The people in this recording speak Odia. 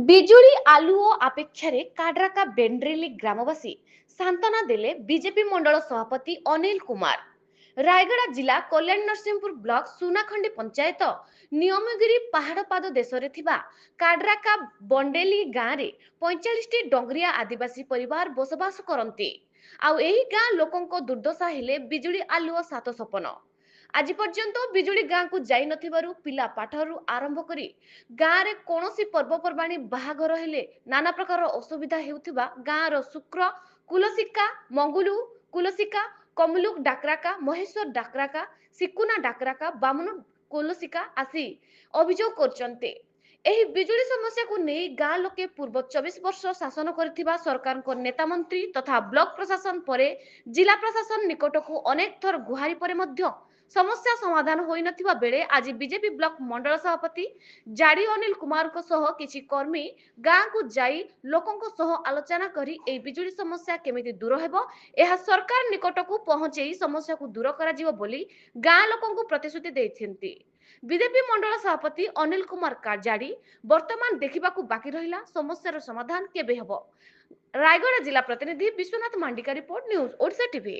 ବିଜୁଳି ଆଲୁଅ ଅପେକ୍ଷାରେ କାଡ୍ରାକା ବେଣ୍ଡ୍ରେଲି ଗ୍ରାମବାସୀ ସାନ୍ତ୍ୱନା ଦେଲେ ବିଜେପି ମଣ୍ଡଳ ସଭାପତି ଅନିଲ କୁମାର। ରାୟଗଡ଼ା ଜିଲ୍ଲା କଲ୍ୟାଣ ନରସିଂହପୁର ବ୍ଲକ ସୁନାଖଣ୍ଡି ପଞ୍ଚାୟତ ନିୟମଗିରି ପାହାଡ଼ ପାଦ ଦେଶରେ ଥିବା କାଡ୍ରାକା ବଣ୍ଡେଲି ଗାଁରେ 45ଟି ଡଙ୍ଗରିଆ ଆଦିବାସୀ ପରିବାର ବସବାସ କରନ୍ତି। ଆଉ ଏହି ଗାଁ ଲୋକଙ୍କ ଦୁର୍ଦ୍ଦଶା ହେଲେ ବିଜୁଳି ଆଲୁଅ ସାତ ସପନ। ଆଜି ପର୍ଯ୍ୟନ୍ତ ବିଜୁଳି ଗାଁକୁ ଯାଇ ନଥିବାରୁ ପିଲା ପାଠରୁ ଆରମ୍ଭ କରି ଗାଁରେ କୌଣସି ପର୍ବପର୍ବାଣୀ ବାହାଘର ହେଲେ ନାନା ପ୍ରକାର ଅସୁବିଧା ହେଉଥିବା ଗାଁର ଶୁକ୍ର କୁଲସିକା, ମଙ୍ଗୁଲୁ କୁଲସିକା, କମଲୁକ ଡାକରାକା, ମହେଶ୍ୱର ଡାକରାକା, ସିକୁନା ଡାକରାକା, ବାମୁନ କୁଲସିକା ଆସି ଅଭିଯୋଗ କରୁଛନ୍ତି। ଏହି ବିଜୁଳି ସମସ୍ୟାକୁ ନେଇ ଗାଁ ଲୋକେ ପୂର୍ବ 24 ବର୍ଷ ଶାସନ କରିଥିବା ସରକାରଙ୍କ ନେତା ମନ୍ତ୍ରୀ ତଥା ବ୍ଲକ ପ୍ରଶାସନ ପରେ ଜିଲ୍ଲା ପ୍ରଶାସନ ନିକଟକୁ ଅନେକ ଥର ଗୁହାରି ପରେ ମଧ୍ୟ ସମସ୍ୟା ସମାଧାନ ହୋଇନଥିବା ବେଳେ ଆଜି ବିଜେପି ବ୍ଲକ ମଣ୍ଡଳ ସଭାପତି ଜାଡି ଅନିଲ କୁମାରଙ୍କ ସହ କିଛି କର୍ମୀ ଗାଁକୁ ଯାଇ ଲୋକଙ୍କ ସହ ଆଲୋଚନା କରି ଏହି ବିଜୁଳି ସମସ୍ୟା କେମିତି ଦୂର ହେବ ଏହା ସରକାର ନିକଟକୁ ପହଞ୍ଚେଇ ସମସ୍ୟାକୁ ଦୂର କରାଯିବ ବୋଲି ଗାଁ ଲୋକଙ୍କୁ ପ୍ରତିଶ୍ରୁତି ଦେଇଛନ୍ତି। ବିଜେପି ମଣ୍ଡଳ ସଭାପତି ଅନିଲ କୁମାର କାଜାଡି ବର୍ତ୍ତମାନ ଦେଖିବାକୁ ବାକି ରହିଲା ସମସ୍ୟାର ସମାଧାନ କେବେ ହେବ। ରାୟଗଡ଼ା ଜିଲ୍ଲା ପ୍ରତିନିଧି Biswanath Mandika report, news Odisha TV.